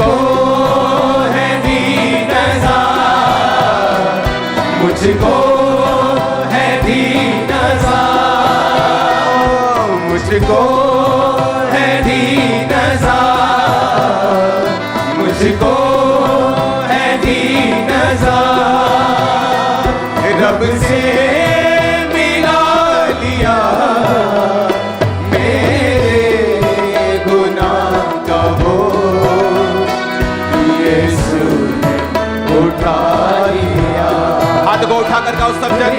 मुझको है दीन नज़ार, मुझको है दीन नज़ार, मुझको है दीन नज़ार, मुझको है दीन नज़ार। रब से मिला लिया हाथ को उठा कर गाओ सब जन,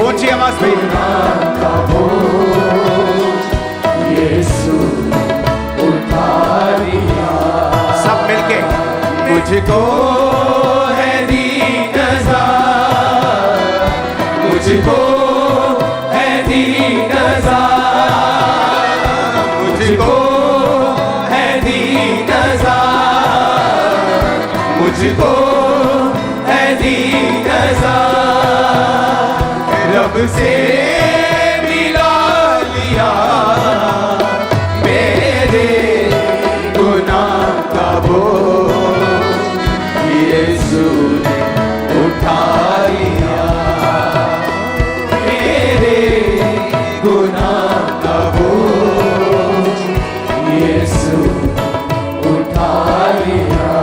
ऊंची आवाज में। सब मिलके मुझको है दीन नज़ार, मुझको है दीन नज़ार, मुझको है दीन नज़ार, मुझको है दीन नज़ार। रब से मिला लिया मेरे गुनाह का बोझ, यीशु ने उठा लिया मेरे गुनाह का बोझ, यीशु उठा लिया।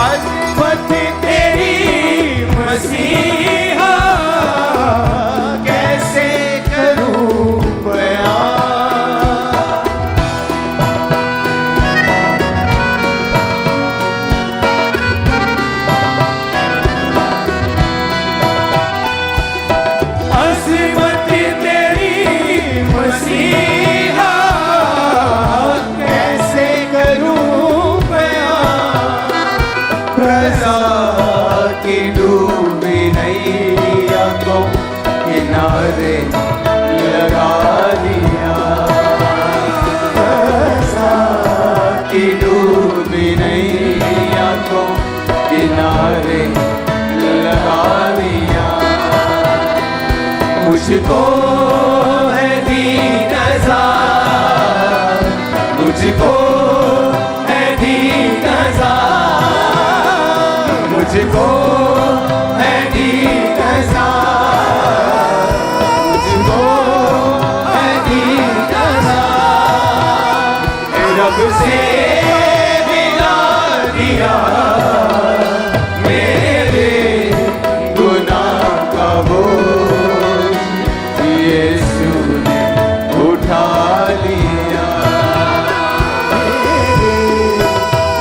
अज़मत तेरी मसीहा कैसे करूं बयां, अज़मत तेरी मसीहा कैसे करूं बयां, प्रजा की डूबी नैया को किनारे लगा दिया, प्रजा की डूबी नैया को किनारे लगा दिया। मुझको है दीन नज़ार, मुझको है दीन नज़ार, मुझको है दीन नज़ार, मुझको है दीन नज़ार। रब से मिला दिया मेरे गुनाह का बोझ, यीशु ने उठा लिया मेरे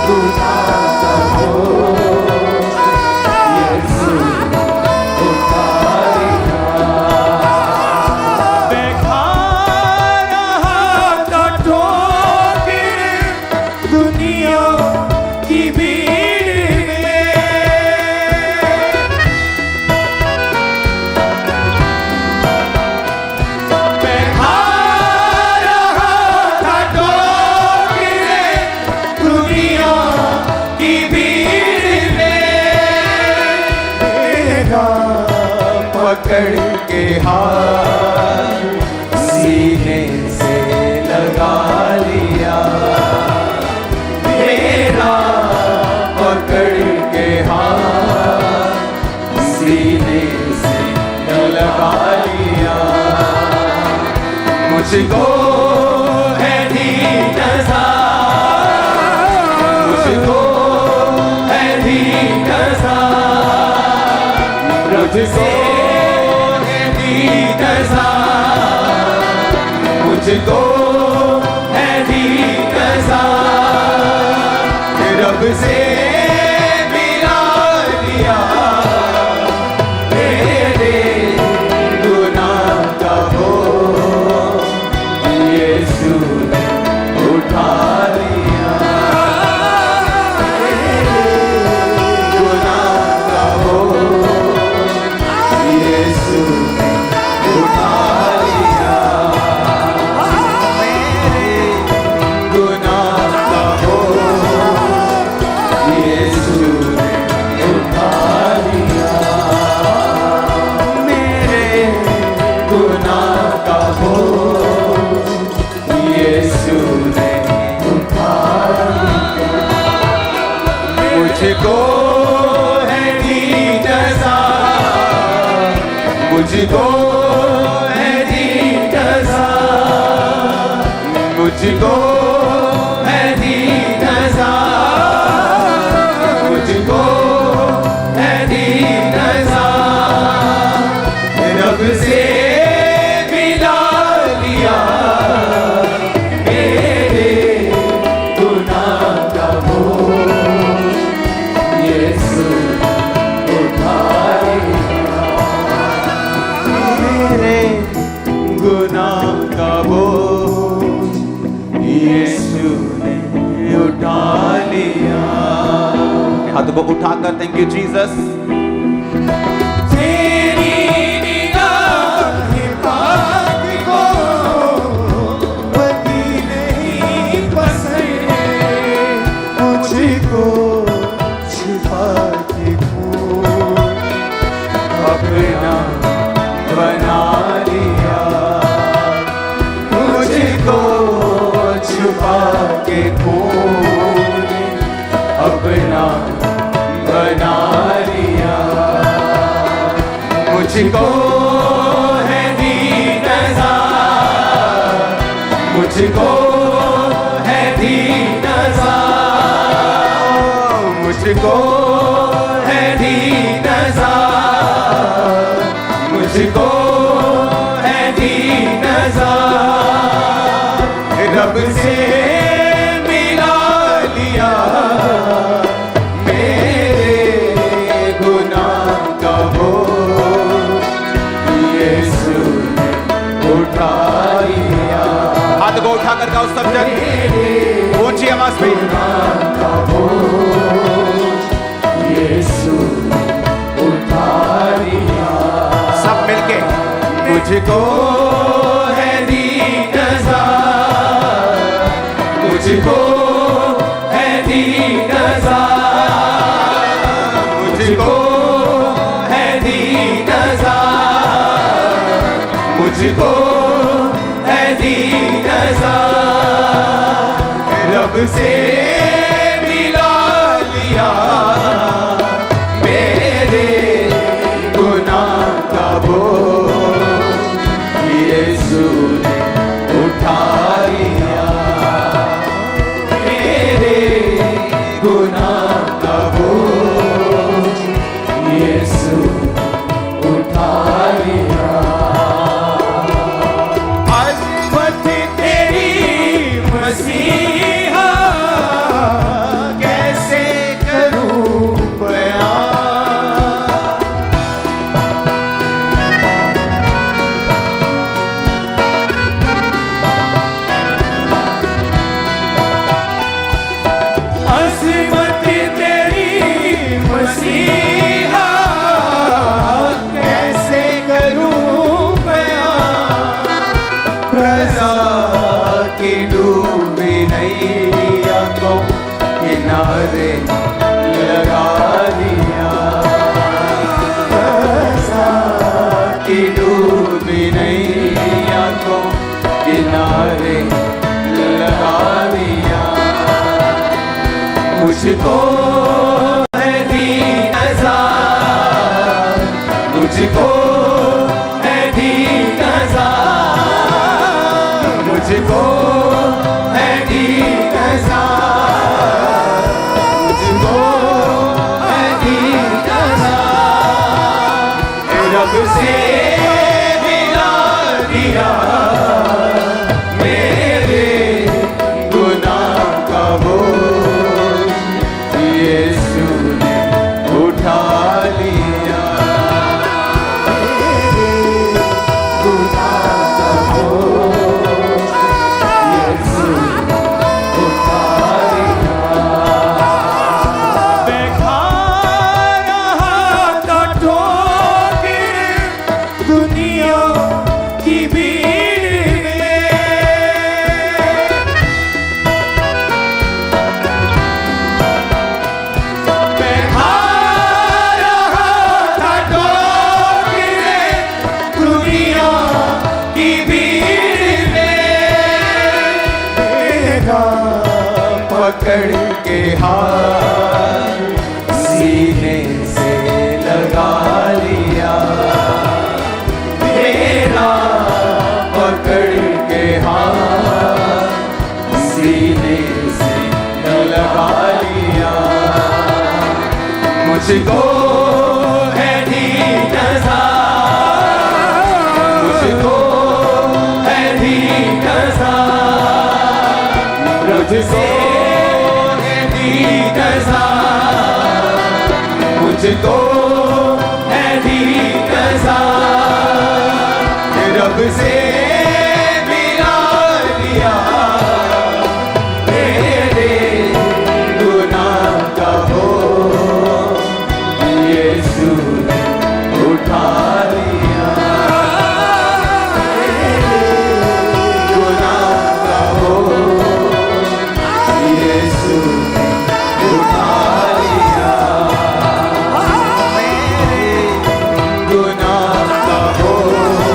गुनाह का बोझ, यीशु ने उठा लिया। मैं खा रहा था ठोकर दुनिया की भीड़ में, मैं खा रहा था ठोकर दुनिया की भीड़ में, मेरा पकड़ के हाथ सीने से लगा लिया, मेरा पकड़ के हाथ सीने से लगा लिया। मुझको है दीन नज़ार, मुझको है दीन नज़ार, मुझको है दीन नज़ार, मुझको है दीन नज़ार। रब से मिला लिया मेरे गुनाह का बोझ, यीशु ने उठा लिया मेरे गुनाह का बोझ, यीशु ने उठा लिया। मुझको है दीन नज़ार, मुझको है दीन नज़ार, मुझको है दीन नज़ार, मुझको है दीन नज़ार। रब से मिला लिया मेरे गुनाह का बोझ, यीशु उठा लिया मेरे गुनाह का बोझ, यीशु ने उठा लिया। हाथों को उठाकर थैंक यू जीसस। अपना बना लिया, मुझको छुपा के खून अपना बना लिया। मुझको है दीन नज़ार, मुझको है दीन नज़ार, मुझको है दीन नज़ार, मुझको है दीन नज़ार। रब से मिला लिया मेरे गुनाह का बोझ, यीशु ने उठा लिया। हाथ को उठाकर गाओ सब जन, ऊंची आवाज में। यीशु उठा लिया। सब मिलके मुझको है दीन नज़ार, मुझको है दीन नज़ार, मुझको है दीन नज़ार, मुझको है दीन नज़ार। रब से मिला लिया मेरे गुनाह का बोझ, यीशु ने उठा लिया मेरे गुनाह का बोझ, यीशु उठा लिया। अज़मत तेरी मसीहा कैसे करूं बयां, अज़मत तेरी मसीहा कैसे करूं बयां। प्रजा की डूबी नैया को किनारे लगा दिया, प्रजा की डूबी नैया को किनारे लगा दिया। मुझको है दीन नज़ार, मुझको है दीन नज़ार, मुझको है दीन नज़ार, मुझको है दीन नज़ार। रब से मिला दिया मेरे गुनाह का बोझ, यीशु ने उठा लिया मेरे गुनाह का बोझ, यीशु ने उठा लिया। मैं खा रहा था ठोकर दुनिया की भीड़ में, मैं खा रहा था ठोकर दुनिया की भीड़ में। मेरा पकड़ के हाथ मुझको है दीन नज़ार, मुझको है दीन नज़ार, रब से मिला लिया मेरे गुनाह का बोझ यीशु ने उठा लिया, गुनाह का बोझ यीशु ने उठा लिया, मेरे गुनाह का बोझ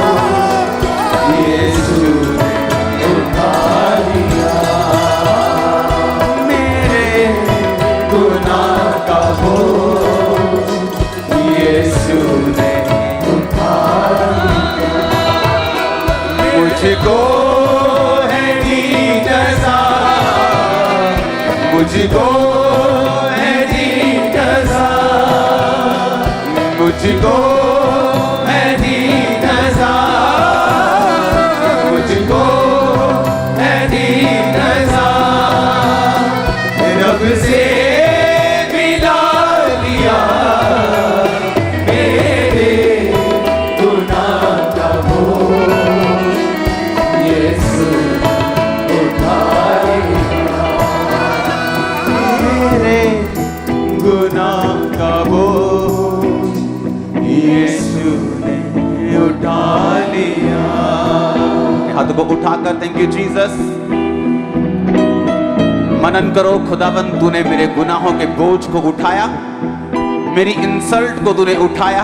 यीशु ने उठा लिया, मेरे गुनाह का बोझ यीशु ने उठा लिया, मुझको है दीन नज़ार, मुझको है दीन नज़ार, मुझको है दीन नज़ार, मुझको है दीन नज़ार, रब से मिला लिया मेरे गुनाह का बोझ यीशु उठा लिया, मेरे गुनाह का बोझ यीशु ने उठा लिया। हाथों को उठाकर थैंक यू जीसस मनन करो, खुदावंद तूने मेरे गुनाहों के बोझ को उठाया, मेरी इंसल्ट को तूने उठाया,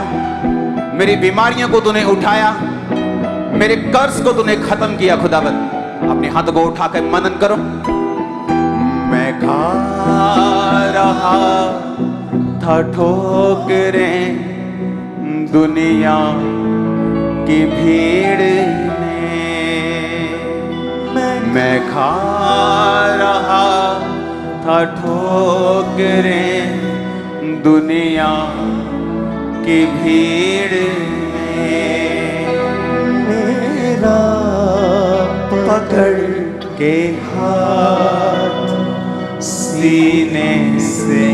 मेरी बीमारियों को तूने उठाया, मेरे कर्ज को तूने खत्म किया। खुदावंद अपने हाथों को उठाकर मनन करो। मैं खा रहा था ठोकरें दुनिया की भीड़ में, मैं खा रहा था ठोकरें दुनिया की भीड़ में, मेरा पकड़ के हाथ सीने से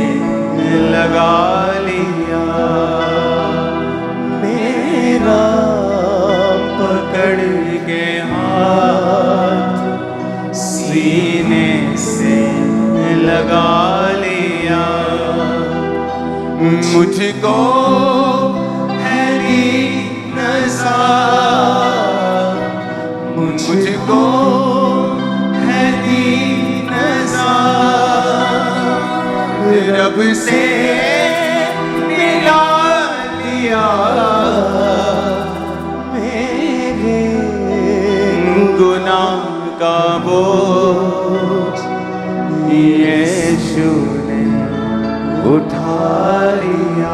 लगा लिया, मेरा पकड़ के हाथ सीने से लगा लिया, मुझको है दीन नज़ार, मुझको है दीन नज़ार, रब से मिला लिया मेरे गुनाह का बोझ यीशु ने उठा लिया।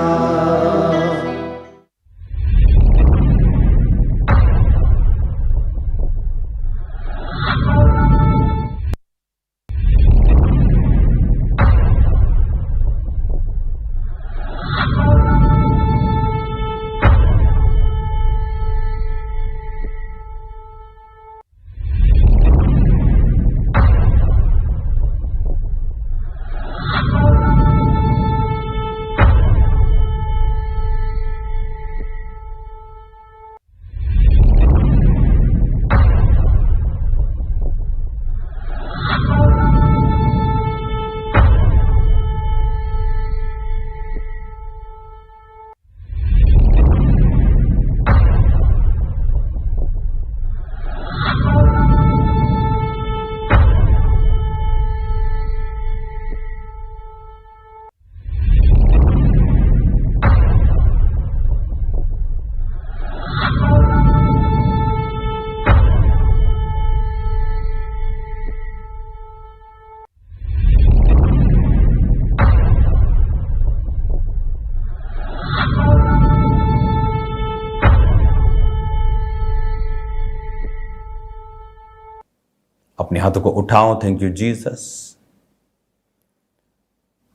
अपने हाथों को उठाओ। Thank you Jesus.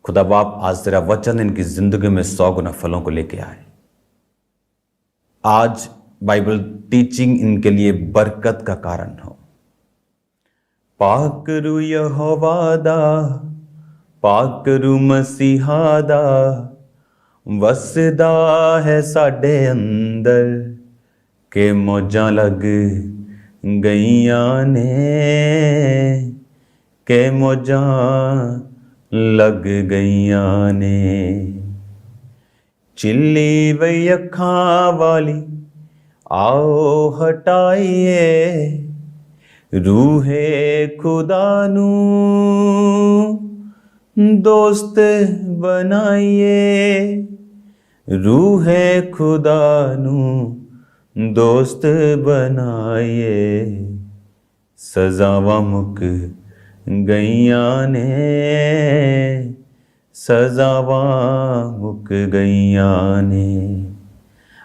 खुदा बाप आज तेरा वचन इनकी जिंदगी में 100 गुना फलों को लेके आए। आज बाइबल टीचिंग इनके लिए बरकत का कारण हो। पाक करू यहोवा दा, पाक करू मसीहा दा, वसदा है साडे अंदर, के मौजां लग गईयां ने, के मौजां लग गईयां ने। चिल्ली वई अखां वाली आओ हटाइए, रूहे खुदा नू दोस्त बनाइए, रूहे खुदा नू दोस्त बनाइए। सजावां मुक गईयां ने, सजावां मुक गईयां ने।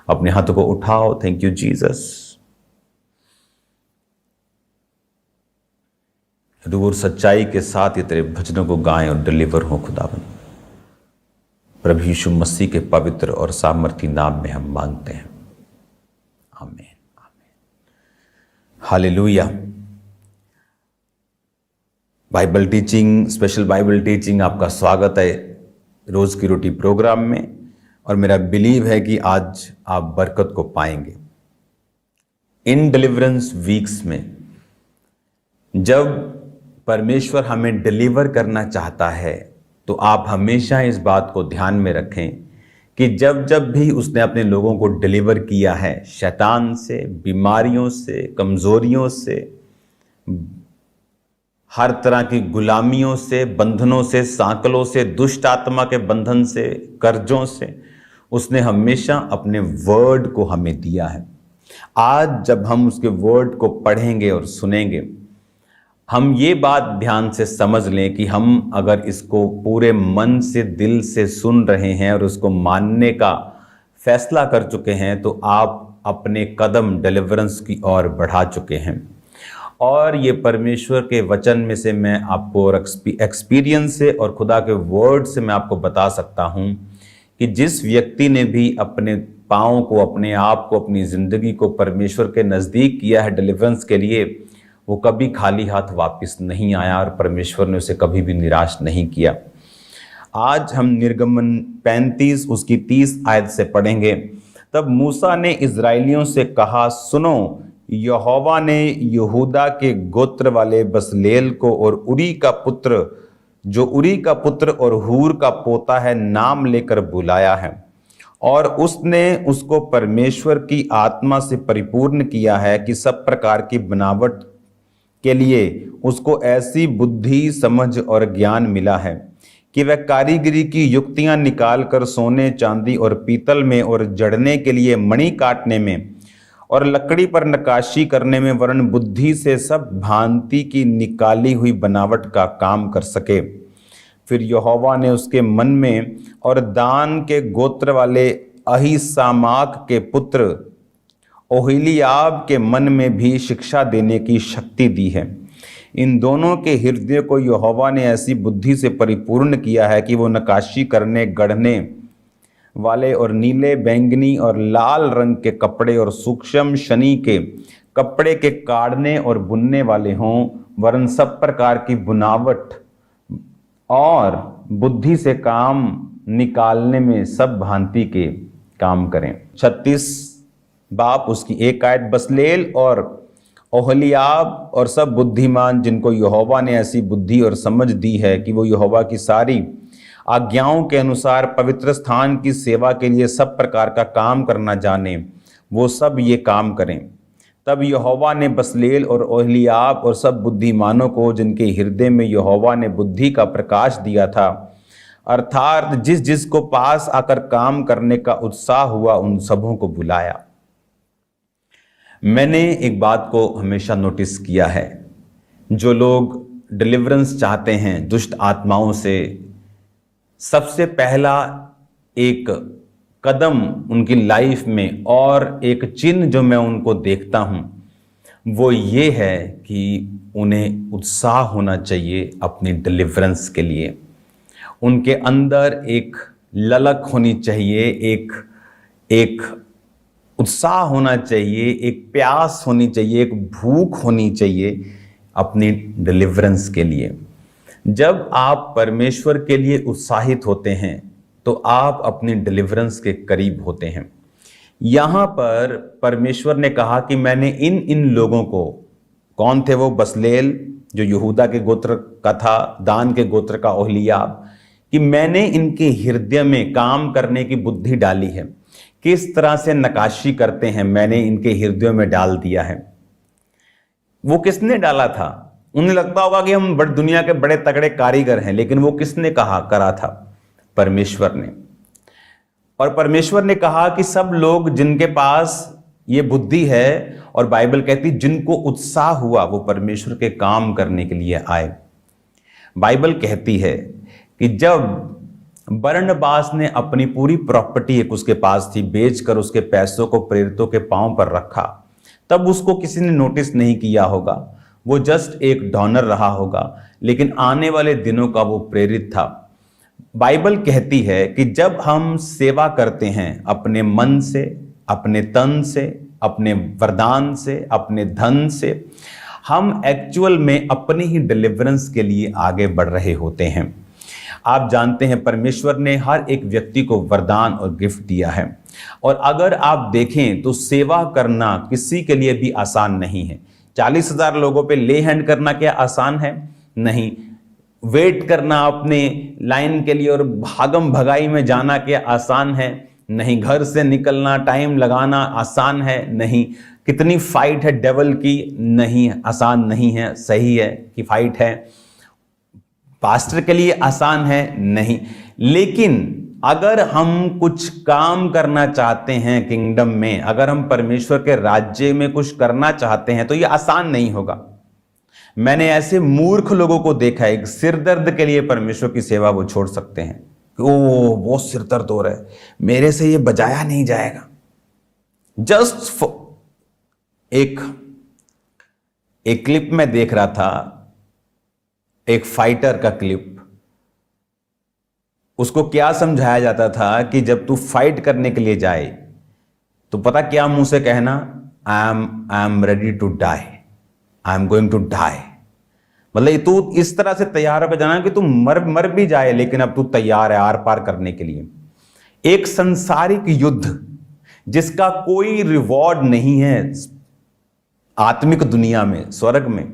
अपने हाथों को उठाओ। Thank you Jesus. दूर सच्चाई के साथ ये तेरे भजनों को गाएं और डिलीवर हो खुदावन। प्रभु यीशु मसीह के पवित्र और सामर्थी नाम में हम मांगते हैं, आमीन आमीन। Hallelujah. Bible teaching, special Bible teaching, आपका स्वागत है रोज की रोटी प्रोग्राम में। और मेरा बिलीव है कि आज आप बरकत को पाएंगे। इन डिलीवरेंस वीक्स में जब परमेश्वर हमें डिलीवर करना चाहता है तो आप हमेशा इस बात को ध्यान में रखें कि जब जब भी उसने अपने लोगों को डिलीवर किया है शैतान से, बीमारियों से, कमजोरियों से, हर तरह की गुलामियों से, बंधनों से, सांकलों से, दुष्ट आत्मा के बंधन से, कर्जों से, उसने हमेशा अपने वर्ड को हमें दिया है। आज जब हम उसके वर्ड को पढ़ेंगे और सुनेंगे, हम ये बात ध्यान से समझ लें कि हम अगर इसको पूरे मन से, दिल से सुन रहे हैं और उसको मानने का फैसला कर चुके हैं तो आप अपने कदम डिलीवरेंस की ओर बढ़ा चुके हैं। और ये परमेश्वर के वचन में से मैं आपको और एक्सपीरियंस से और खुदा के वर्ड से मैं आपको बता सकता हूँ कि जिस व्यक्ति ने भी अपने पाँव को, अपने आप को, अपनी ज़िंदगी को परमेश्वर के नज़दीक किया है डिलीवरेंस के लिए, वो कभी खाली हाथ वापस नहीं आया और परमेश्वर ने उसे कभी भी निराश नहीं किया। आज हम निर्गमन 35 उसकी 30 आयत से पढ़ेंगे। तब मूसा ने इज़राइलियों से कहा, सुनो, यहोवा ने यहूदा के गोत्र वाले बसलेल को और उरी का पुत्र, जो उरी का पुत्र और हूर का पोता है, नाम लेकर बुलाया है और उसने उसको परमेश्वर की आत्मा से परिपूर्ण किया है कि सब प्रकार की बनावट के लिए उसको ऐसी बुद्धि, समझ और ज्ञान मिला है कि वह कारीगरी की युक्तियां निकाल कर सोने, चांदी और पीतल में और जड़ने के लिए मणि काटने में और लकड़ी पर नक्काशी करने में, वरन बुद्धि से सब भांति की निकाली हुई बनावट का काम कर सके। फिर यहोवा ने उसके मन में और दान के गोत्र वाले अहीसामाक के पुत्र ओहिलियाब के मन में भी शिक्षा देने की शक्ति दी है। इन दोनों के हृदय को यहोवा ने ऐसी बुद्धि से परिपूर्ण किया है कि वो नक्काशी करने, गढ़ने वाले और नीले, बैंगनी और लाल रंग के कपड़े और सूक्ष्म शनी के कपड़े के काढ़ने और बुनने वाले हों, वरन सब प्रकार की बुनावट और बुद्धि से काम निकालने में सब भांति के काम करें। 36 बाप उसकी 1 आयत। बसलेल और ओहलियाब और सब बुद्धिमान जिनको यहोवा ने ऐसी बुद्धि और समझ दी है कि वो यहोवा की सारी आज्ञाओं के अनुसार पवित्र स्थान की सेवा के लिए सब प्रकार का काम करना जाने, वो सब ये काम करें। तब यहोवा ने बसलेल और ओहलियाब और सब बुद्धिमानों को, जिनके हृदय में यहोवा ने बुद्धि का प्रकाश दिया था, अर्थात जिस जिस को पास आकर काम करने का उत्साह हुआ, उन सबों को बुलाया। मैंने एक बात को हमेशा नोटिस किया है, जो लोग डिलीवरेंस चाहते हैं दुष्ट आत्माओं से, सबसे पहला एक कदम उनकी लाइफ में और एक चिन्ह जो मैं उनको देखता हूं, वो ये है कि उन्हें उत्साह होना चाहिए अपनी डिलीवरेंस के लिए। उनके अंदर एक ललक होनी चाहिए, एक उत्साह होना चाहिए, एक प्यास होनी चाहिए, एक भूख होनी चाहिए अपनी डिलीवरेंस के लिए। जब आप परमेश्वर के लिए उत्साहित होते हैं तो आप अपनी डिलीवरेंस के करीब होते हैं। यहां पर परमेश्वर ने कहा कि मैंने इन लोगों को, कौन थे वो? बसलेल जो यहूदा के गोत्र का था, दान के गोत्र का ओहलियाब, कि मैंने इनके हृदय में काम करने की बुद्धि डाली है। किस तरह से नकाशी करते हैं मैंने इनके हृदयों में डाल दिया है। वो किसने डाला था? उन्हें लगता होगा कि हम बड़ी दुनिया के बड़े तगड़े कारीगर हैं, लेकिन वो किसने करा था? परमेश्वर ने। और परमेश्वर ने कहा कि सब लोग जिनके पास ये बुद्धि है, और बाइबल कहती जिनको उत्साह हुआ वो परमेश्वर के काम करने के लिए आए। बाइबल कहती है कि जब बरनबास ने अपनी पूरी प्रॉपर्टी, एक उसके पास थी, बेचकर उसके पैसों को प्रेरितों के पांव पर रखा, तब उसको किसी ने नोटिस नहीं किया होगा, वो जस्ट एक डॉनर रहा होगा, लेकिन आने वाले दिनों का वो प्रेरित था। बाइबल कहती है कि जब हम सेवा करते हैं अपने मन से, अपने तन से, अपने वरदान से, अपने धन से, हम एक्चुअल में अपनी ही डिलीवरेंस के लिए आगे बढ़ रहे होते हैं। आप जानते हैं परमेश्वर ने हर एक व्यक्ति को वरदान और गिफ्ट दिया है, और अगर आप देखें तो सेवा करना किसी के लिए भी आसान नहीं है। 40,000 लोगों पे ले हैंड करना क्या आसान है? नहीं। वेट करना अपने लाइन के लिए और भागम भगाई में जाना क्या आसान है? नहीं। घर से निकलना, टाइम लगाना आसान है? नहीं। कितनी फाइट है डेवल की? नहीं, आसान नहीं है। सही है कि फाइट है। पास्टर के लिए आसान है? नहीं। लेकिन अगर हम कुछ काम करना चाहते हैं किंगडम में, अगर हम परमेश्वर के राज्य में कुछ करना चाहते हैं तो ये आसान नहीं होगा। मैंने ऐसे मूर्ख लोगों को देखा है, सिर दर्द के लिए परमेश्वर की सेवा वो छोड़ सकते हैं। ओ बहुत सिर दर्द हो रहा है, मेरे से ये बजाया नहीं जाएगा। जस्ट एक क्लिप में देख रहा था, एक फाइटर का क्लिप। उसको क्या समझाया जाता था कि जब तू फाइट करने के लिए जाए तो पता क्या मुंह से कहना? I am ready to die, I am going to die. मतलब तू इस तरह से तैयार होकर जाना कि तू मर भी जाए, लेकिन अब तू तैयार है आर पार करने के लिए। एक संसारिक युद्ध जिसका कोई रिवॉर्ड नहीं है आत्मिक दुनिया में, स्वर्ग में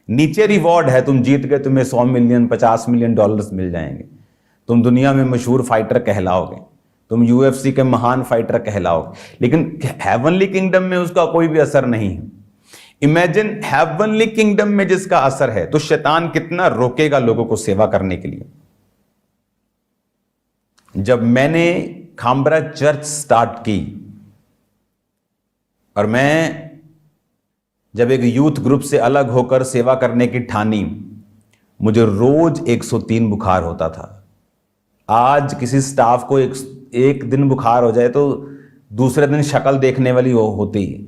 नीचे रिवॉर्ड है। तुम जीत गए, तुम्हें 100 मिलियन, 50 मिलियन डॉलर्स मिल जाएंगे, तुम दुनिया में मशहूर फाइटर कहलाओगे, तुम यूएफसी के महान फाइटर कहलाओगे। लेकिन हेवनली किंगडम में उसका कोई भी असर नहीं है। इमेजिन हेवनली किंगडम में जिसका असर है, तो शैतान कितना रोकेगा लोगों को सेवा करने के लिए। जब मैंने खामबरा चर्च स्टार्ट की और मैं जब एक यूथ ग्रुप से अलग होकर सेवा करने की ठानी, मुझे रोज 103 बुखार होता था। आज किसी स्टाफ को एक दिन बुखार हो जाए तो दूसरे दिन शक्ल देखने वाली वो होती है,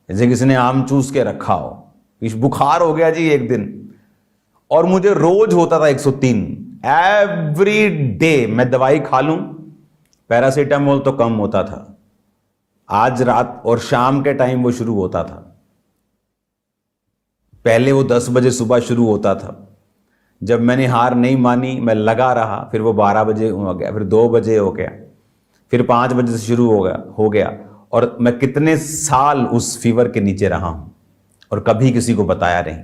जैसे किसी ने आम चूस के रखा हो। इस बुखार हो गया जी एक दिन, और मुझे रोज होता था 103 एवरी डे। मैं दवाई खा लूं, पैरासीटामोल तो कम होता था, आज रात और शाम के टाइम वो शुरू होता था। पहले वो 10 बजे सुबह शुरू होता था। जब मैंने हार नहीं मानी, मैं लगा रहा, फिर वो 12 बजे हो गया, फिर 2 बजे हो गया, फिर 5 बजे से शुरू हो गया। और मैं कितने साल उस फीवर के नीचे रहा हूं और कभी किसी को बताया नहीं।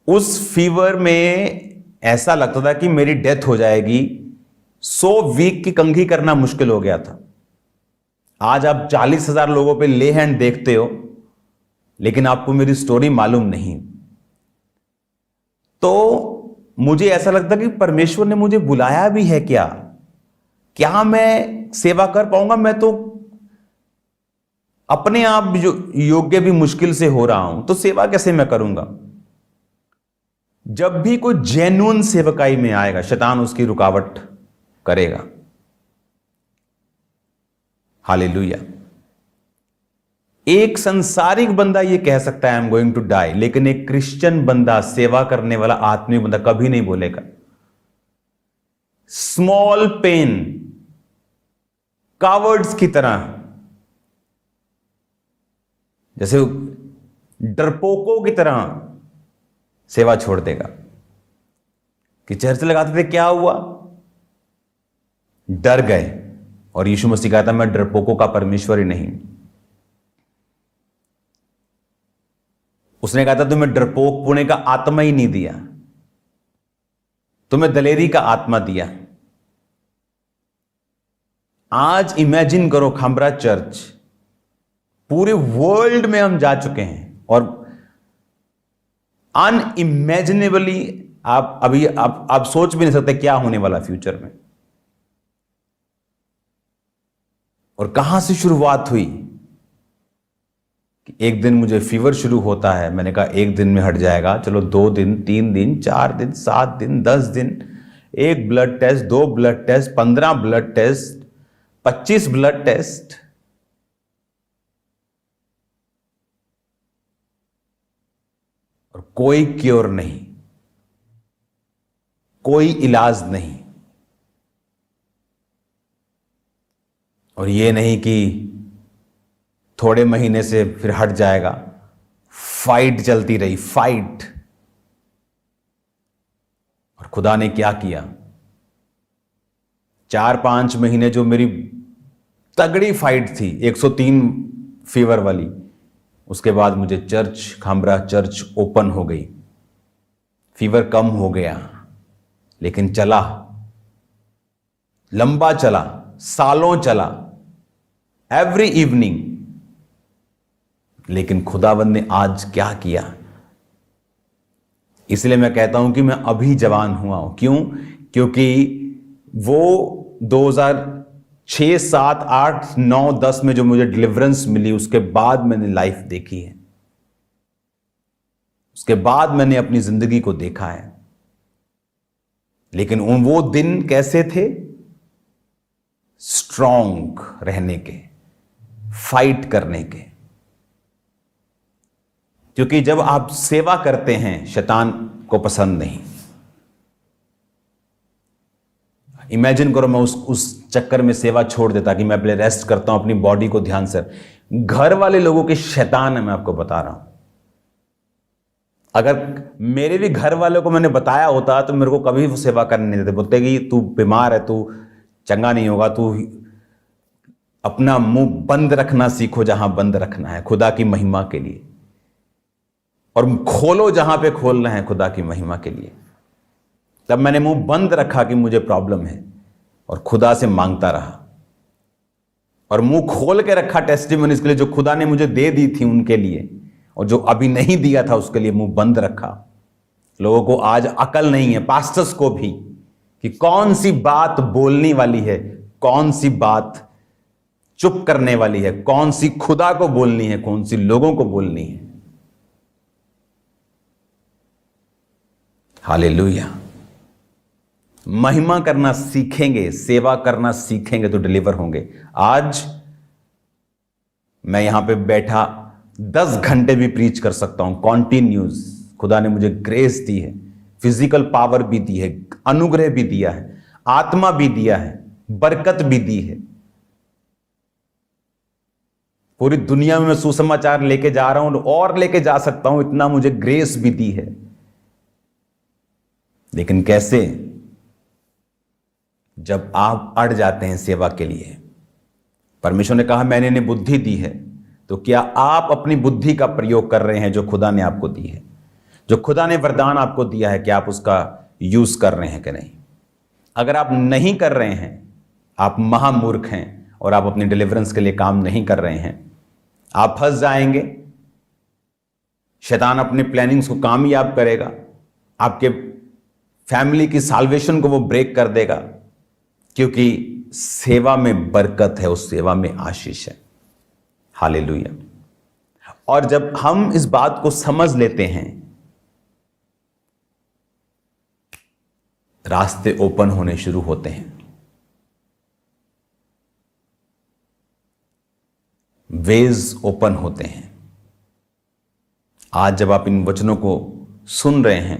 उस फीवर में ऐसा लगता था कि मेरी डेथ हो जाएगी। 100 वीक की कंघी करना मुश्किल हो गया था। आज आप 40,000 लोगों पे ले हैंड देखते हो, लेकिन आपको मेरी स्टोरी मालूम नहीं। तो मुझे ऐसा लगता कि परमेश्वर ने मुझे बुलाया भी है क्या मैं सेवा कर पाऊंगा? मैं तो अपने आप योग्य भी मुश्किल से हो रहा हूं, तो सेवा कैसे मैं करूंगा? जब भी कोई जेन्युइन सेवकाई में आएगा, शैतान उसकी रुकावट करेगा। हालेलुया। एक संसारिक बंदा ये कह सकता है I am going to die, लेकिन एक क्रिश्चियन बंदा, सेवा करने वाला आत्मिक बंदा कभी नहीं बोलेगा। स्मॉल पेन, कावर्ड्स की तरह, जैसे डरपोकों की तरह सेवा छोड़ देगा। कि चर्च लगाते थे, क्या हुआ? डर गए। और यीशु मसीह कहता, मैं डरपोकों का परमेश्वर ही नहीं। उसने कहा था, तुम्हें डरपोक पुणे का आत्मा ही नहीं दिया, तुम्हें दलेरी का आत्मा दिया। आज इमेजिन करो, खामरा चर्च, पूरे वर्ल्ड में हम जा चुके हैं और अनइमेजिनेबली आप सोच भी नहीं सकते क्या होने वाला फ्यूचर में। और कहां से शुरुआत हुई कि एक दिन मुझे फीवर शुरू होता है, मैंने कहा एक दिन में हट जाएगा, चलो 2 दिन, 3 दिन, 4 दिन, 7 दिन, 10 दिन, 1 blood test, 2 blood test, 15 blood test, 25 blood test. और कोई क्योर नहीं, कोई इलाज नहीं। और ये नहीं कि थोड़े महीने से फिर हट जाएगा, फाइट चलती रही, फाइट। और खुदा ने क्या किया, 4-5 महीने जो मेरी तगड़ी फाइट थी, 103 फीवर वाली, उसके बाद मुझे चर्च, खामरा चर्च ओपन हो गई, फीवर कम हो गया। लेकिन चला, लंबा चला, सालों चला, एवरी इवनिंग। लेकिन खुदावंद ने आज क्या किया? इसलिए मैं कहता हूं कि मैं अभी जवान हुआ हूं। क्यों? क्योंकि वो 2006, 7, 8, 9, 10 में जो मुझे डिलीवरेंस मिली, उसके बाद मैंने लाइफ देखी है, उसके बाद मैंने अपनी जिंदगी को देखा है। लेकिन वो दिन कैसे थे? स्ट्रॉन्ग रहने के, फाइट करने के। क्योंकि जब आप सेवा करते हैं, शैतान को पसंद नहीं। इमेजिन करो, मैं उस चक्कर में सेवा छोड़ देता कि मैं पहले रेस्ट करता हूं, अपनी बॉडी को ध्यान से। घर वाले लोगों के शैतान है, मैं आपको बता रहा हूं। अगर मेरे भी घर वालों को मैंने बताया होता तो मेरे को कभी वो सेवा करने नहीं देते। बोलते कि तू बीमार है, तू चंगा नहीं होगा, तू अपना मुंह बंद रखना सीखो जहां बंद रखना है खुदा की महिमा के लिए, और खोलो जहां पे खोलना है खुदा की महिमा के लिए। तब मैंने मुंह बंद रखा कि मुझे प्रॉब्लम है और खुदा से मांगता रहा, और मुंह खोल के रखा टेस्टिमनीज के लिए जो खुदा ने मुझे दे दी थी उनके लिए, और जो अभी नहीं दिया था उसके लिए मुंह बंद रखा। लोगों को आज अकल नहीं है, पास्टर्स को भी, कि कौन सी बात बोलने वाली है, कौन सी बात चुप करने वाली है, कौन सी खुदा को बोलनी है, कौन सी लोगों को बोलनी है। हालेलुया। महिमा करना सीखेंगे, सेवा करना सीखेंगे तो डिलीवर होंगे। आज मैं यहां पे बैठा 10 घंटे भी प्रीच कर सकता हूं कॉन्टिन्यूस। खुदा ने मुझे ग्रेस दी है, फिजिकल पावर भी दी है, अनुग्रह भी दिया है, आत्मा भी दिया है, बरकत भी दी है। पूरी दुनिया में मैं सुसमाचार लेके जा रहा हूं और लेके जा सकता हूं, इतना मुझे ग्रेस भी दी है। लेकिन कैसे? जब आप अड़ जाते हैं सेवा के लिए। परमेश्वर ने कहा मैंने इन्हें बुद्धि दी है, तो क्या आप अपनी बुद्धि का प्रयोग कर रहे हैं जो खुदा ने आपको दी है? जो खुदा ने वरदान आपको दिया है, क्या आप उसका यूज कर रहे हैं कि नहीं? अगर आप नहीं कर रहे हैं, आप महामूर्ख हैं और आप अपनी डिलीवरेंस के लिए काम नहीं कर रहे हैं। आप फंस जाएंगे, शैतान अपने प्लानिंग्स को कामयाब करेगा, आपके फैमिली की साल्वेशन को वो ब्रेक कर देगा, क्योंकि सेवा में बरकत है, उस सेवा में आशीष है। हालेलुया। और जब हम इस बात को समझ लेते हैं, रास्ते ओपन होने शुरू होते हैं, वेज ओपन होते हैं। आज जब आप इन वचनों को सुन रहे हैं,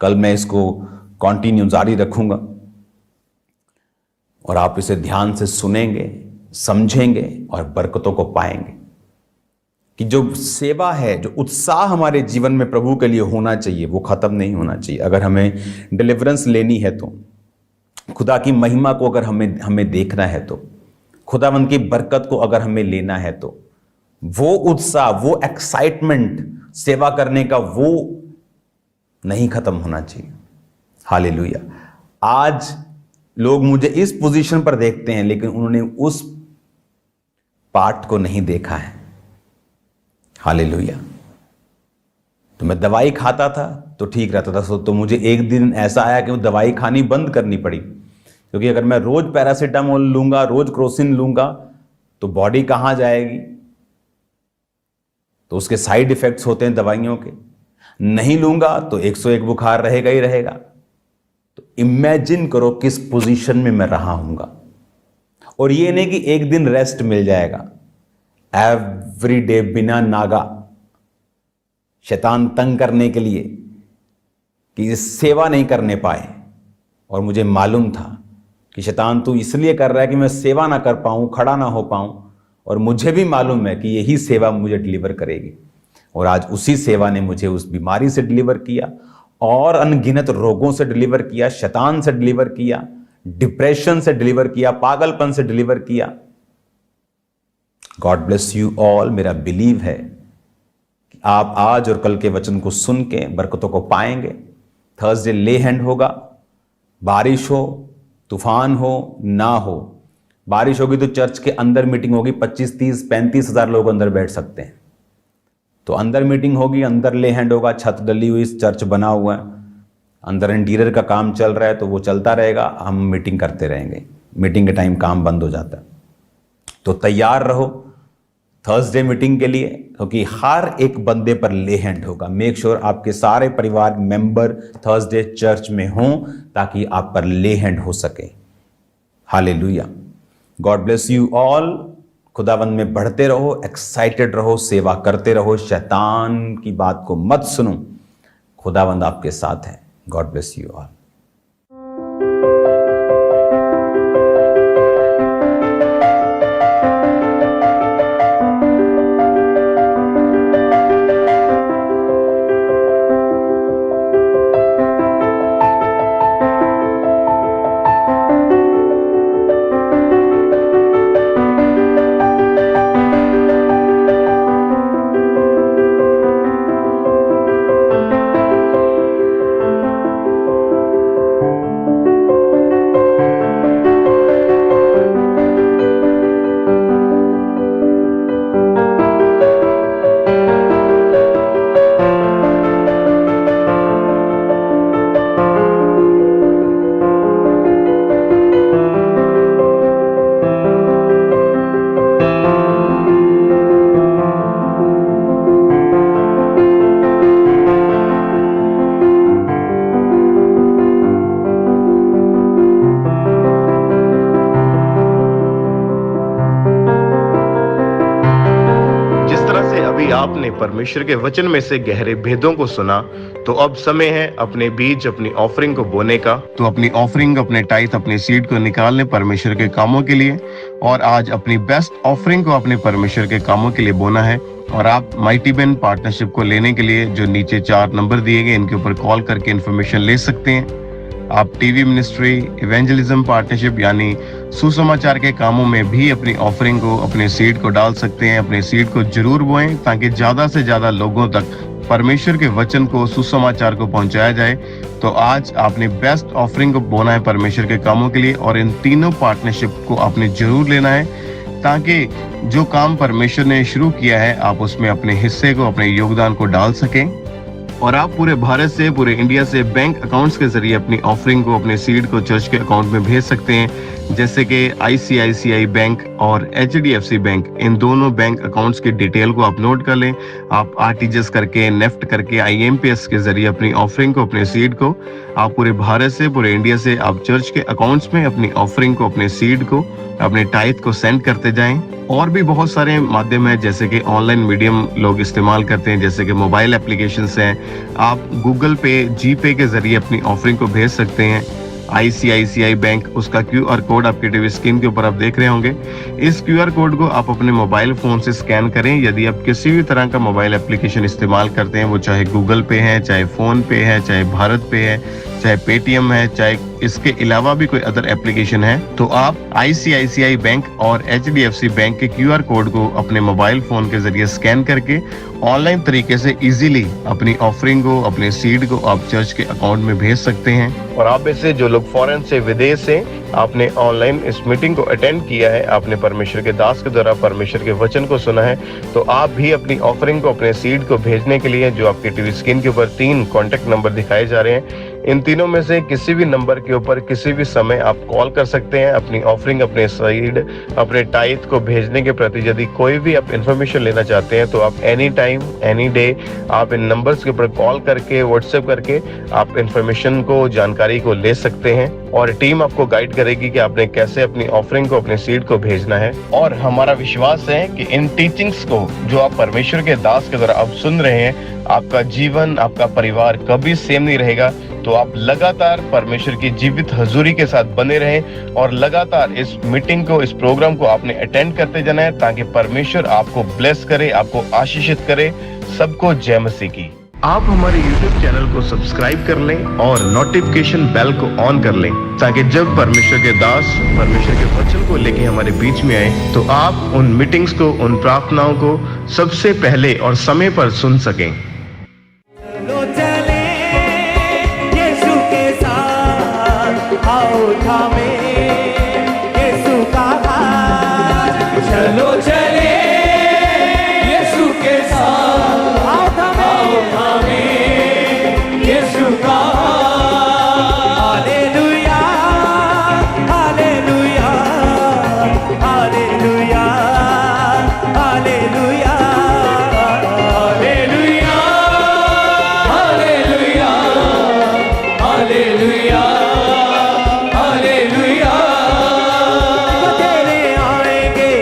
कल मैं इसको कंटिन्यू जारी रखूंगा और आप इसे ध्यान से सुनेंगे, समझेंगे और बरकतों को पाएंगे। कि जो सेवा है, जो उत्साह हमारे जीवन में प्रभु के लिए होना चाहिए, वो खत्म नहीं होना चाहिए। अगर हमें डिलीवरेंस लेनी है तो, खुदा की महिमा को अगर हमें देखना है तो, खुदावंद की बरकत को अगर हमें लेना है तो, वो उत्साह, वो एक्साइटमेंट सेवा करने का, वो नहीं खत्म होना चाहिए। हालेलुया। आज लोग मुझे इस पोजीशन पर देखते हैं, लेकिन उन्होंने उस पार्ट को नहीं देखा है। हालेलुया। तो मैं दवाई खाता था तो ठीक रहता था, तो मुझे एक दिन ऐसा आया कि वो दवाई खानी बंद करनी पड़ी, क्योंकि अगर मैं रोज पैरासीटामोल लूंगा, रोज क्रोसिन लूंगा, तो बॉडी कहां जाएगी। तो उसके साइड इफेक्ट्स होते हैं दवाइयों के। नहीं लूंगा तो 101 बुखार रहेगा ही रहेगा। तो इमेजिन करो किस पोजीशन में मैं रहा हूंगा। और ये नहीं कि एक दिन रेस्ट मिल जाएगा, एवरी डे बिना नागा, शैतान तंग करने के लिए कि सेवा नहीं करने पाए। और मुझे मालूम था कि शैतान तू इसलिए कर रहा है कि मैं सेवा ना कर पाऊं, खड़ा ना हो पाऊं, और मुझे भी मालूम है कि यही सेवा मुझे डिलीवर करेगी। और आज उसी सेवा ने मुझे उस बीमारी से डिलीवर किया और अनगिनत रोगों से डिलीवर किया, शैतान से डिलीवर किया, डिप्रेशन से डिलीवर किया, पागलपन से डिलीवर किया। God bless you all. मेरा बिलीव है कि आप आज और कल के वचन को सुन के बरकतों को पाएंगे। थर्सडे ले हैंड होगा, बारिश हो, तूफान हो, ना हो। बारिश होगी तो चर्च के अंदर मीटिंग होगी, 25, 30, 35 हजार लोग अंदर बैठ सकते हैं। तो अंदर मीटिंग होगी, अंदर ले हैंड होगा, छत डली हुई, चर्च बना हुआ है, अंदर इंटीरियर का काम चल रहा है, तो वो चलता रहेगा, हम मीटिंग करते रहेंगे। मीटिंग के टाइम काम बंद हो जाता है। तो तैयार रहो थर्सडे मीटिंग के लिए, क्योंकि हर एक बंदे पर ले हैंड होगा। मेक श्योर आपके सारे परिवार मेंबर थर्सडे चर्च में हों, ताकि आप पर ले हैंड हो सके। Hallelujah. God bless you all. खुदावंद में बढ़ते रहो, एक्साइटेड रहो, सेवा करते रहो, शैतान की बात को मत सुनो। खुदावंद आपके साथ है। God bless you all. आपने परमेश्वर के वचन में से गहरे भेदों को सुना, तो अब समय है अपने बीज, अपनी ऑफरिंग को बोने का। तो अपनी ऑफरिंग, अपने टाइथ, अपने सीड को निकाल लें परमेश्वर के कामों के लिए। और आज अपनी बेस्ट ऑफरिंग को अपने परमेश्वर के कामों के लिए बोना है। और आप माइटी बेन पार्टनरशिप को लेने के लिए जो नीचे 4 नंबर दिए गए, इनके ऊपर कॉल करके इन्फॉर्मेशन ले सकते हैं। आप टीवी मिनिस्ट्री, इवेंजलिज्म पार्टनरशिप यानी सुसमाचार के कामों में भी अपनी ऑफरिंग को, अपने सीड को डाल सकते हैं। अपने सीड को जरूर बोएं, ताकि ज्यादा से ज्यादा लोगों तक परमेश्वर के वचन को, सुसमाचार को पहुंचाया जाए। तो आज आपने बेस्ट ऑफरिंग को बोना है परमेश्वर के कामों के लिए, और इन तीनों पार्टनरशिप को आपने जरूर लेना है, ताकि जो काम परमेश्वर ने शुरू किया है आप उसमें अपने हिस्से को, अपने योगदान को डाल सकें। और आप पूरे भारत से, पूरे इंडिया से बैंक अकाउंट्स के जरिए अपनी ऑफरिंग को, अपने सीड को चर्च के अकाउंट में भेज सकते हैं, जैसे कि ICICI बैंक और HDFC बैंक। इन दोनों बैंक अकाउंट्स की डिटेल को आप नोट कर लें। आप RTGS करके, नेफ्ट करके, IMPS के जरिए अपनी ऑफरिंग को, अपने सीड को, आप पूरे भारत से, पूरे इंडिया से आप चर्च के अकाउंट्स में अपनी ऑफरिंग को, अपने सीड को, अपने टाइथ को सेंड करते जाएं। और भी बहुत सारे माध्यम है, जैसे कि ऑनलाइन मीडियम लोग इस्तेमाल करते हैं, जैसे कि मोबाइल एप्लीकेशंस हैं। आप गूगल पे, GPay के जरिए अपनी ऑफरिंग को भेज सकते हैं। ICICI बैंक, उसका QR कोड आपके टीवी स्क्रीन के ऊपर आप देख रहे होंगे। इस QR कोड को आप अपने मोबाइल फोन से स्कैन करें। यदि आप किसी भी तरह का मोबाइल एप्लीकेशन इस्तेमाल करते हैं, वो चाहे गूगल पे है, चाहे फोन पे है, चाहे भारत पे है, चाहे पेटीएम है, चाहे इसके अलावा भी कोई अदर एप्लीकेशन है, तो आप ICICI बैंक और HDFC बैंक के QR कोड को अपने मोबाइल फोन के जरिए स्कैन करके ऑनलाइन तरीके से इजीली अपनी ऑफरिंग को, अपने सीड को आप चर्च के अकाउंट में भेज सकते हैं। और आप में से जो लोग फॉरेन से, विदेश से आपने ऑनलाइन इस मीटिंग को अटेंड किया है, आपने परमेश्वर के दास के द्वारा परमेश्वर के वचन को सुना है, तो आप भी अपनी ऑफरिंग को, अपने सीड को भेजने के लिए जो आपके टीवी स्क्रीन के ऊपर 3 कॉन्टेक्ट नंबर दिखाए जा रहे हैं, इन तीनों में से किसी भी नंबर के ऊपर किसी भी समय आप कॉल कर सकते हैं। अपनी ऑफरिंग, अपने सीड, अपने टाइथ को भेजने के प्रति यदि कोई भी आप इन्फॉर्मेशन लेना चाहते हैं, तो आप एनी टाइम, एनी डे आप इन नंबर्स के ऊपर कॉल करके, व्हाट्सएप करके आप इन्फॉर्मेशन को, जानकारी को ले सकते हैं और टीम आपको गाइड करेगी कि आपने कैसे अपनी ऑफरिंग को, अपने सीड को भेजना है। और हमारा विश्वास है कि इन टीचिंग्स को जो आप परमेश्वर के दास के द्वारा आप सुन रहे हैं, आपका जीवन, आपका परिवार कभी सेम नहीं रहेगा। तो आप लगातार परमेश्वर की जीवित हजूरी के साथ बने रहें और लगातार इस मीटिंग को, इस प्रोग्राम को आपने अटेंड करते जाना है, ताकि परमेश्वर आपको ब्लेस करे, आपको आशीषित करे। सबको जय मसीह की। आप हमारे YouTube चैनल को सब्सक्राइब कर लें और नोटिफिकेशन बेल को ऑन कर लें, ताकि जब परमेश्वर के दास परमेश्वर के वचन को लेके हमारे बीच में आए, तो आप उन मीटिंग्स को, उन प्रार्थनाओं को सबसे पहले और समय पर सुन सकें। चलो चले यीशु के साथ, आओ थामे यीशु का हाथ। चलो चले यीशु के साथ, आओ थामे यीशु का हाथ। Hallelujah, hallelujah, hallelujah, hallelujah, hallelujah, hallelujah, hallelujah, hallelujah. तेरे आएंगे,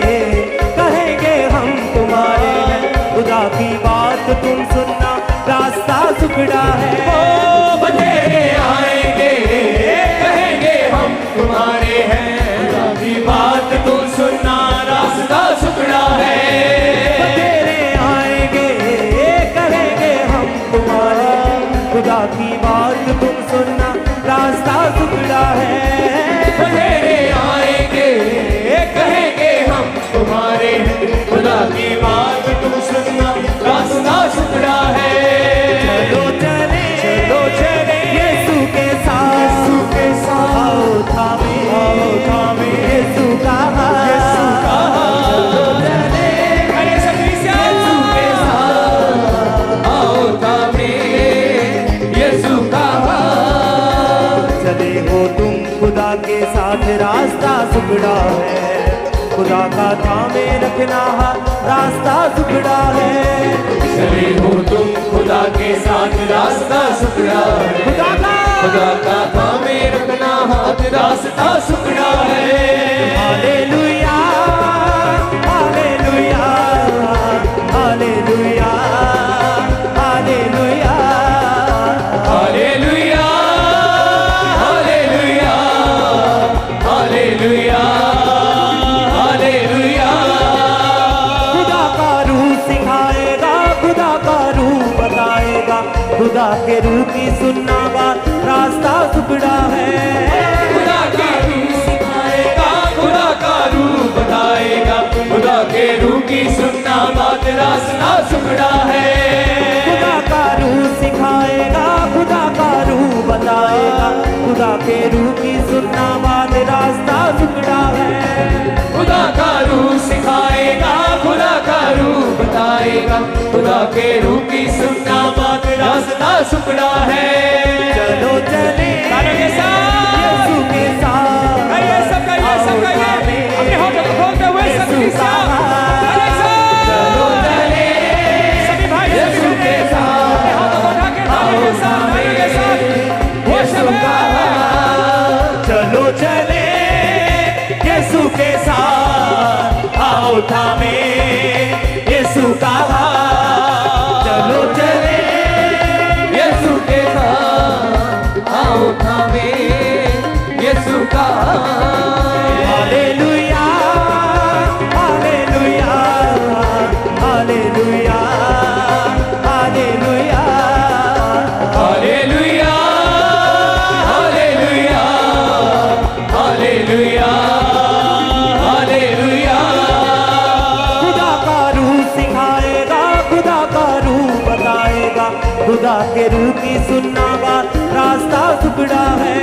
कहेंगे हम तुम्हारे हैं, खुदा की बात तुम सुनना, रास्ता सुखड़ा है। ओ तेरे आएंगे, कहेंगे हम तुम्हारे हैं, खुदा की बात तुम सुनना, रास्ता सुखड़ा है। तेरे आएंगे, कहेंगे हम तुम्हारे, खुदा की बात तुम सुनना, रास्ता सुखड़ा है। तेरे आएंगे, कहेंगे हम तुम्हारे हैं, खुदा की बात तुम सुनना, रास्ता सुखड़ा है। चलो चले यीशु के साथ, यीशु के साथ, आओ थामे यीशु का हाथ। चलो चले यीशु के साथ, आओ थामे यीशु का हाथ। चले हो तुम खुदा के साथ, रास्ता सुखड़ा है, खुदा का थामे रखना हाथ, रास्ता सुखड़ा है। चले हो तुम खुदा के साथ, रास्ता सुखड़ा है, खुदा का थामे रखना हाथ, रास्ता सुखड़ा है। Hallelujah, hallelujah, hallelujah, hallelujah, hallelujah, hallelujah, hallelujah, hallelujah. खुदा का रूह सिखाएगा, खुदा का रूह बताएगा, खुदा के रूह की सुनना बात, रास्ता सुखड़ा है। खुदा का रूह सिखाएगा, खुदा का रूह बताएगा, खुदा के रूह की सुनना बात, रास्ता सुखड़ा है। खुदा का रूह सिखाएगा, खुदा का रूह बताएगा, खुदा के रूह की सुनना बात, रास्ता सुखड़ा है। खुदा का रूह सिखाएगा, खुदा का रूह बताएगा, खुदा के रूह की सुनना बात, रास्ता सुखड़ा है। चलो चले यीशु के साथ, आओ थामे यीशु का हाथ। चलो चले यीशु के साथ, आओ थामे यीशु का हाथ। चलो चले यीशु के साथ, आओ थामे यीशु का हाथ। चलो चले यीशु के साथ, आओ थामे hallelujah hallelujah hallelujah hallelujah hallelujah hallelujah hallelujah hallelujah. खुदा का रूह सिखाएगा, खुदा का रूह बताएगा, खुदा के रूह की सुनना बात रास्ता टुकड़ा है।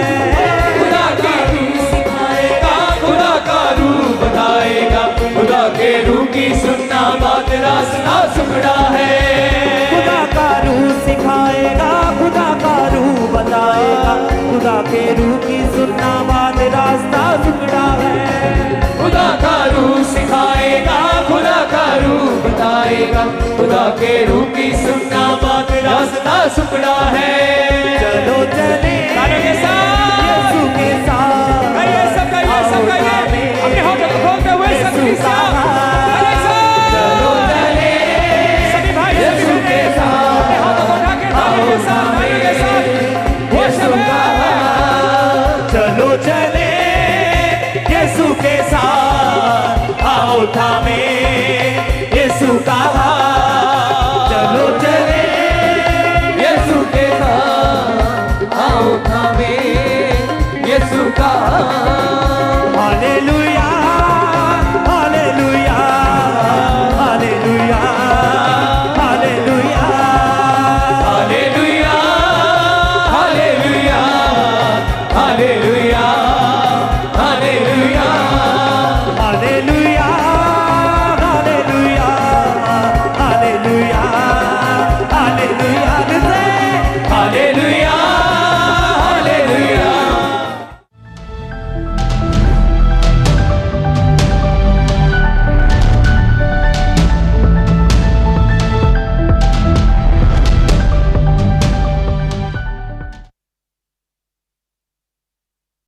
खुदा का रूह सिखाएगा, खुदा का रूह बताएगा, खुदा के रूह की सुनना बात रास्ता टुकड़ा है। खुदा का रूह सिखाएगा, खुदा का रूह बताएगा, खुदा के रूह की सुनना बात रास्ता टुकड़ा है। खुदा का रूह सिखाएगा, खुदा का रूह बताएगा, खुदा के रूह की सुनना